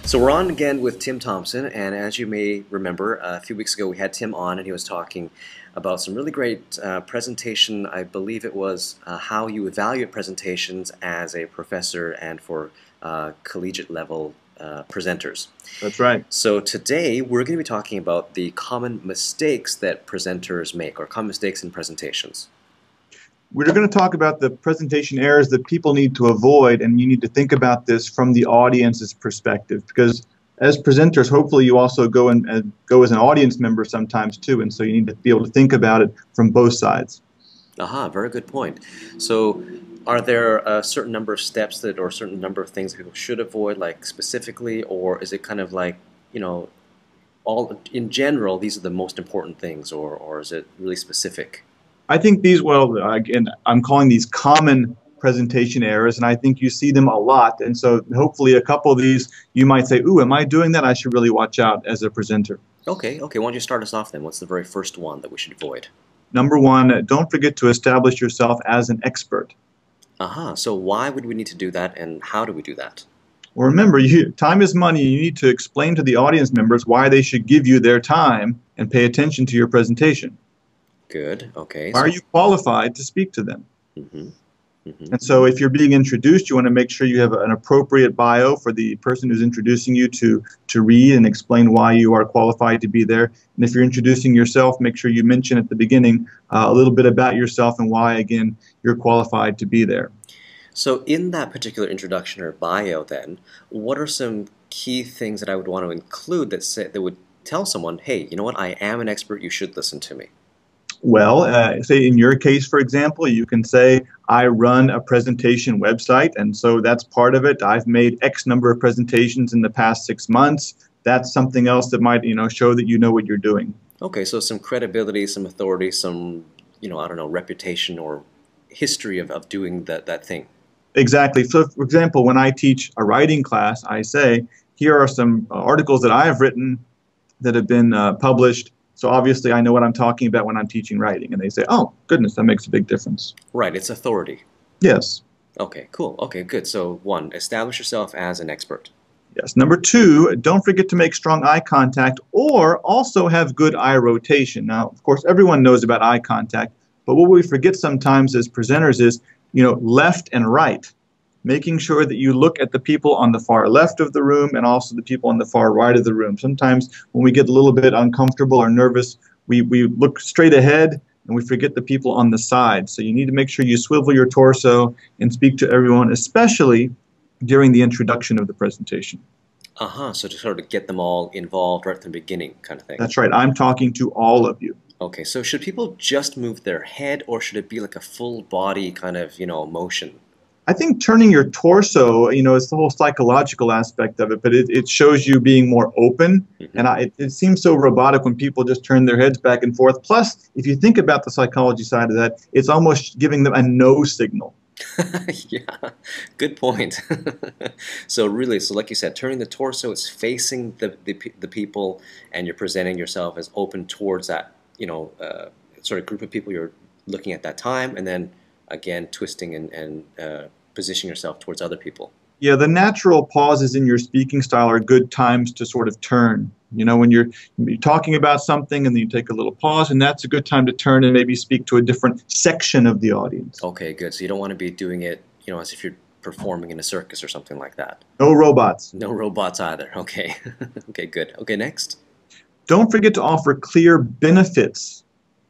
So we're on again with Tim Thompson, and as you may remember, a few weeks ago we had Tim on, and he was talking about some really great presentation. I believe it was how you evaluate presentations as a professor and for collegiate level presenters. That's right. So today we're going to be talking about the common mistakes that presenters make, or common mistakes in presentations. We're going to talk about the presentation errors that people need to avoid, and you need to think about this from the audience's perspective, because as presenters, hopefully you also go as an audience member sometimes too, and so you need to be able to think about it from both sides. Aha, very good point. So are there a certain number of steps that, or a certain number of things that people should avoid, like specifically, or is it kind of like, you know, all in general, these are the most important things, or is it really specific? I think these, well, again, I'm calling these common presentation errors, and I think you see them a lot, and so hopefully a couple of these you might say, ooh, am I doing that? I should really watch out as a presenter. Okay, why don't you start us off then? What's the very first one that we should avoid? Number one, don't forget to establish yourself as an expert. Aha, so why would we need to do that, and how do we do that? Well, remember, time is money. You need to explain to the audience members why they should give you their time and pay attention to your presentation. Good, okay. Why are you qualified to speak to them? Mm-hmm. Mm-hmm. And so if you're being introduced, you want to make sure you have an appropriate bio for the person who's introducing you to read and explain why you are qualified to be there. And if you're introducing yourself, make sure you mention at the beginning a little bit about yourself and why, again, you're qualified to be there. So in that particular introduction or bio then, what are some key things that I would want to include that would tell someone, hey, you know what, I am an expert, you should listen to me? Well, say in your case, for example, you can say, I run a presentation website, and so that's part of it. I've made X number of presentations in the past 6 months. That's something else that might, show that you know what you're doing. Okay, so some credibility, some authority, some, I don't know, reputation or history of doing that thing. Exactly. So, for example, when I teach a writing class, I say, here are some articles that I have written that have been published. So obviously I know what I'm talking about when I'm teaching writing. And they say, oh, goodness, that makes a big difference. Right, it's authority. Yes. Okay, cool. Okay, good. So one, establish yourself as an expert. Yes. Number two, don't forget to make strong eye contact or also have good eye rotation. Now, of course, everyone knows about eye contact, but what we forget sometimes as presenters is, left and right. Making sure that you look at the people on the far left of the room and also the people on the far right of the room. Sometimes when we get a little bit uncomfortable or nervous, we look straight ahead and we forget the people on the side. So you need to make sure you swivel your torso and speak to everyone, especially during the introduction of the presentation. So to sort of get them all involved right at the beginning kind of thing. That's right. I'm talking to all of you. Okay, so should people just move their head, or should it be like a full body kind of, motion? I think turning your torso, is the whole psychological aspect of it, but it shows you being more open. Mm-hmm. And it seems so robotic when people just turn their heads back and forth. Plus, if you think about the psychology side of that, it's almost giving them a no signal. Yeah, good point. So really, like you said, turning the torso, it's facing the people, and you're presenting yourself as open towards that, sort of group of people you're looking at that time, and then again, twisting and position yourself towards other people. Yeah, the natural pauses in your speaking style are good times to sort of turn. When you're talking about something and then you take a little pause, and that's a good time to turn and maybe speak to a different section of the audience. Okay, good. So you don't want to be doing it, as if you're performing in a circus or something like that. No robots. No robots either. Okay. Okay, good. Okay, next. Don't forget to offer clear benefits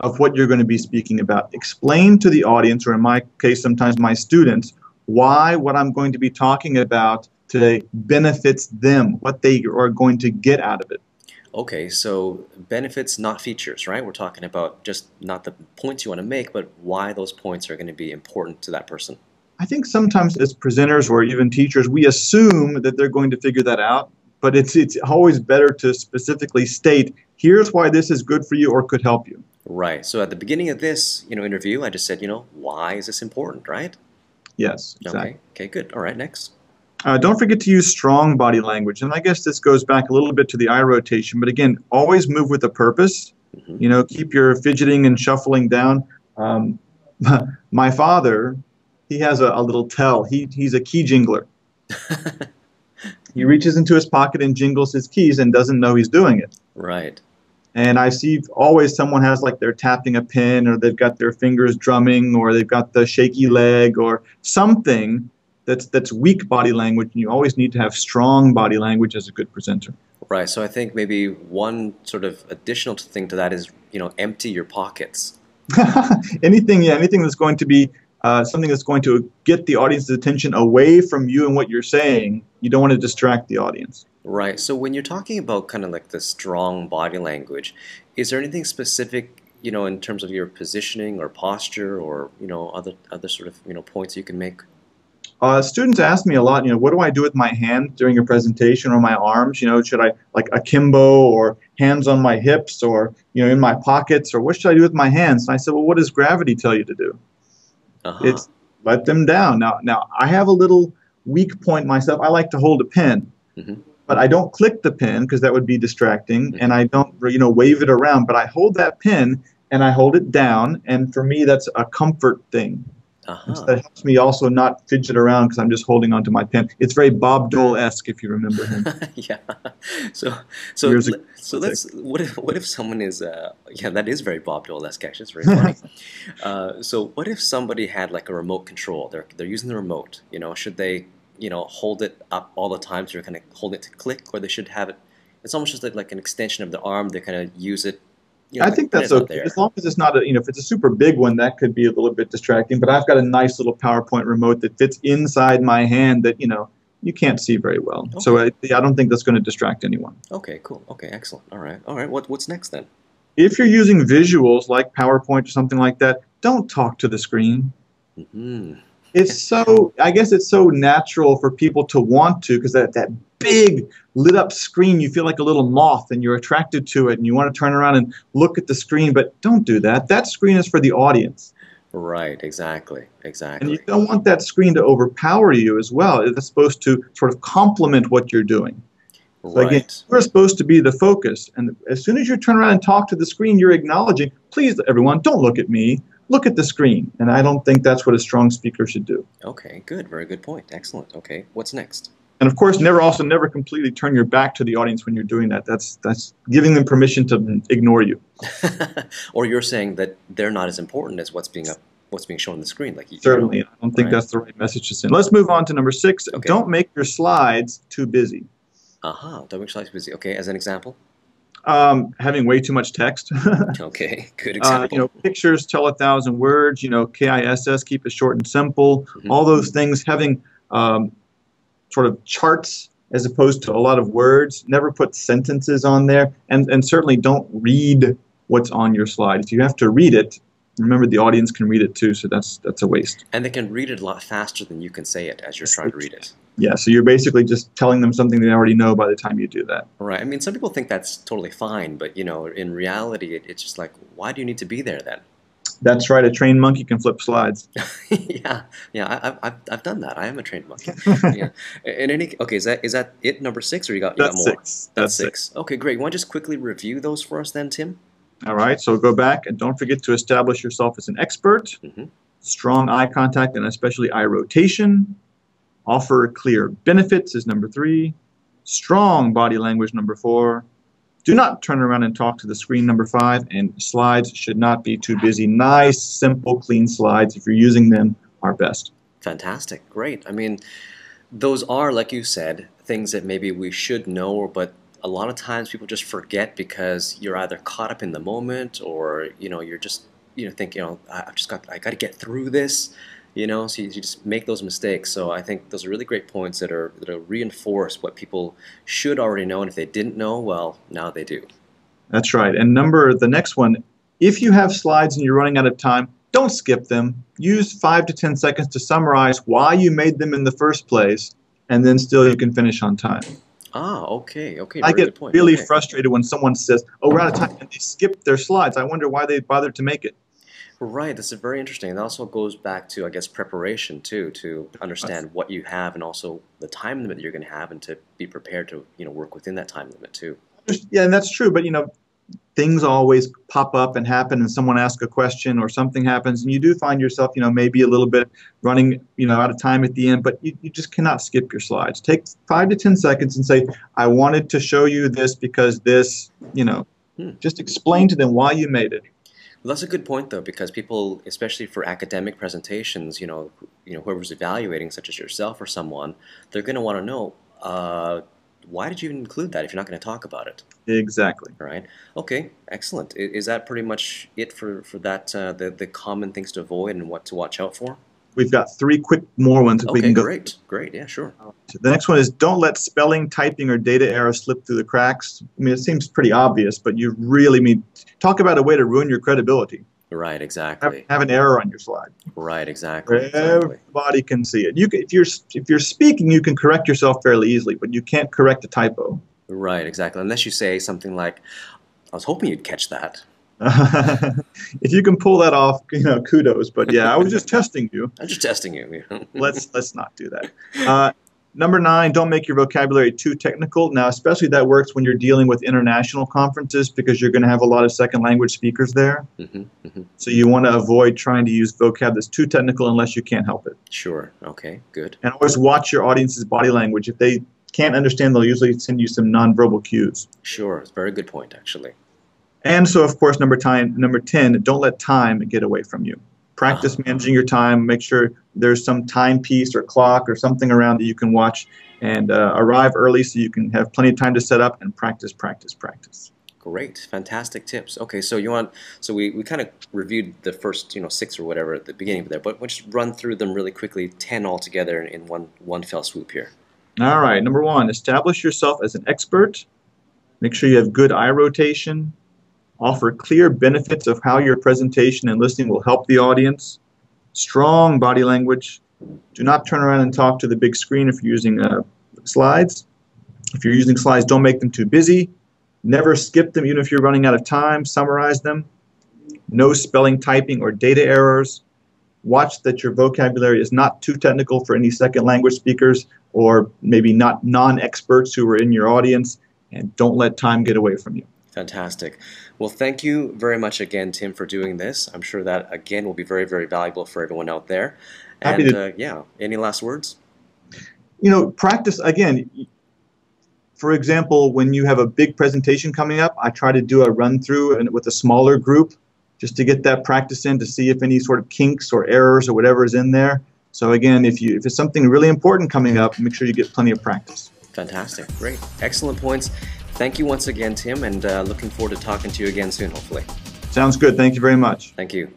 of what you're going to be speaking about. Explain to the audience, or in my case, sometimes my students, why what I'm going to be talking about today benefits them, what they are going to get out of it. Okay, so benefits, not features, right? We're talking about just not the points you want to make, but why those points are going to be important to that person. I think sometimes as presenters or even teachers, we assume that they're going to figure that out, but it's always better to specifically state, here's why this is good for you or could help you. Right. So at the beginning of this, interview, I just said, why is this important, right? Yes, exactly. Okay. Okay, good. All right, next. Don't forget to use strong body language. And I guess this goes back a little bit to the eye rotation. But again, always move with a purpose. Mm-hmm. Keep your fidgeting and shuffling down. My father, he has a little tell. He's a key jingler. He reaches into his pocket and jingles his keys and doesn't know he's doing it. Right. And I see always someone has like they're tapping a pen, or they've got their fingers drumming, or they've got the shaky leg or something that's weak body language. And you always need to have strong body language as a good presenter. Right. So I think maybe one sort of additional thing to that is, empty your pockets. Anything that's going to be something that's going to get the audience's attention away from you and what you're saying. You don't want to distract the audience. Right. So when you're talking about kind of like the strong body language, is there anything specific, in terms of your positioning or posture or, other sort of, points you can make? Students ask me a lot, what do I do with my hand during a presentation, or my arms? Should I like akimbo, or hands on my hips, or, in my pockets, or what should I do with my hands? And I said, well, what does gravity tell you to do? It's let them down. Now, I have a little weak point myself. I like to hold a pen, but I don't click the pen because that would be distracting, and I don't, wave it around. But I hold that pen and I hold it down, and for me, that's a comfort thing. So that helps me also not fidget around because I'm just holding onto my pen. It's very Bob Dole-esque, if you remember him. Yeah. So let's. What if someone is? Yeah, that is very Bob Dole-esque. Actually, it's very funny. So what if somebody had like a remote control? They're using the remote. Should they hold it up all the time so they're kind of hold it to click, or they should have it? It's almost just like an extension of the arm. They kind of use it. I think that's okay, as long as it's not if it's a super big one, that could be a little bit distracting. But I've got a nice little PowerPoint remote that fits inside my hand that, you can't see very well. Okay. So I don't think that's going to distract anyone. Okay, cool. Okay, excellent. All right. What's next then? If you're using visuals like PowerPoint or something like that, don't talk to the screen. I guess it's so natural for people to want to, because that big lit up screen, you feel like a little moth and you're attracted to it and you want to turn around and look at the screen, but don't do that. That screen is for the audience. Right, exactly. And you don't want that screen to overpower you as well. It's supposed to sort of complement what you're doing. So again, you're supposed to be the focus. And as soon as you turn around and talk to the screen, you're acknowledging, please, everyone, don't look at me. Look at the screen. And I don't think that's what a strong speaker should do. Okay, good. Very good point. Excellent. Okay, what's next? And of course, never completely turn your back to the audience when you're doing that. That's giving them permission to ignore you. Or you're saying that they're not as important as what's being shown on the screen. Like certainly, I don't think that's the right message to send. Let's move on to number 6. Okay. Don't make your slides too busy. Don't make your slides busy. Okay, as an example. Having way too much text. Okay, good example. Pictures tell 1,000 words. KAIST, keep it short and simple. All those things. Having sort of charts as opposed to a lot of words. Never put sentences on there, and certainly don't read what's on your slide. If you have to read it, remember the audience can read it too, so that's a waste. And they can read it a lot faster than you can say it as you're trying to read it. Yeah, so you're basically just telling them something they already know by the time you do that. Right. I mean, some people think that's totally fine, but in reality, it's just like, why do you need to be there then? That's right. A trained monkey can flip slides. Yeah. I've done that. I am a trained monkey. Yeah. Okay, is that it? Number 6, or you got more? 6. That's 6. Okay, great. You want to just quickly review those for us then, Tim? All right. So go back and don't forget to establish yourself as an expert. Strong eye contact and especially eye rotation. Offer clear benefits is number 3. Strong body language, number 4. Do not turn around and talk to the screen, number 5. And slides should not be too busy. Nice, simple, clean slides, if you're using them, are best. Fantastic. Great. I mean, those are, like you said, things that maybe we should know, but a lot of times people just forget because you're either caught up in the moment, or you're just think I got to get through this. So you just make those mistakes. So I think those are really great points that reinforce what people should already know, and if they didn't know, well, now they do. That's right. And the next one, if you have slides and you're running out of time, don't skip them. Use 5 to 10 seconds to summarize why you made them in the first place, and then still you can finish on time. Okay. I get really frustrated when someone says, oh, we're out of time, and they skip their slides. I wonder why they bothered to make it. Right, this is very interesting. It also goes back to, I guess, preparation too, to understand what you have and also the time limit that you're going to have, and to be prepared to, work within that time limit too. Yeah, and that's true. But things always pop up and happen, and someone asks a question or something happens, and you do find yourself, maybe a little bit running, out of time at the end, but you just cannot skip your slides. Take 5 to 10 seconds and say, I wanted to show you this because this, just explain to them why you made it. Well, that's a good point, though, because people, especially for academic presentations, whoever's evaluating, such as yourself or someone, they're going to want to know, why did you include that if you're not going to talk about it? Exactly. Right. Okay. Excellent. Is that pretty much it for that, the common things to avoid and what to watch out for? We've got 3 quick more ones if we can go. Great. Great. Yeah, sure. The next one is don't let spelling, typing, or data errors slip through the cracks. I mean, it seems pretty obvious, but you really talk about a way to ruin your credibility. Right, exactly. Have an error on your slide. Right, exactly. Everybody can see it. If you're speaking, you can correct yourself fairly easily, but you can't correct a typo. Right, exactly. Unless you say something like, "I was hoping you'd catch that." If you can pull that off, kudos. But yeah, I was just testing you. I'm just testing you. Let's not do that. Number 9, don't make your vocabulary too technical. Now, especially that works when you're dealing with international conferences because you're going to have a lot of second language speakers there. So you want to avoid trying to use vocab that's too technical unless you can't help it. Sure. Okay, good. And always watch your audience's body language. If they can't understand, they'll usually send you some nonverbal cues. Sure. It's a very good point, actually. And so, of course, number 10, don't let time get away from you. Practice managing your time. Make sure there's some timepiece or clock or something around that you can watch, and arrive early so you can have plenty of time to set up and practice. Great, fantastic tips. Okay, so we kind of reviewed the first 6 or whatever at the beginning there, but we'll just run through them really quickly, 10 altogether in one fell swoop here. All right, number 1, establish yourself as an expert. Make sure you have good eye rotation. Offer clear benefits of how your presentation and listening will help the audience. Strong body language. Do not turn around and talk to the big screen if you're using slides. If you're using slides, don't make them too busy. Never skip them even if you're running out of time. Summarize them. No spelling, typing, or data errors. Watch that your vocabulary is not too technical for any second language speakers or maybe not non-experts who are in your audience. And don't let time get away from you. Fantastic. Well, thank you very much again, Tim, for doing this. I'm sure that, again, will be very, very valuable for everyone out there. And, yeah, any last words? Practice, again, for example, when you have a big presentation coming up, I try to do a run-through with a smaller group just to get that practice in to see if any sort of kinks or errors or whatever is in there. So, again, if it's something really important coming up, make sure you get plenty of practice. Fantastic. Great. Excellent points. Thank you once again, Tim, and looking forward to talking to you again soon, hopefully. Sounds good. Thank you very much. Thank you.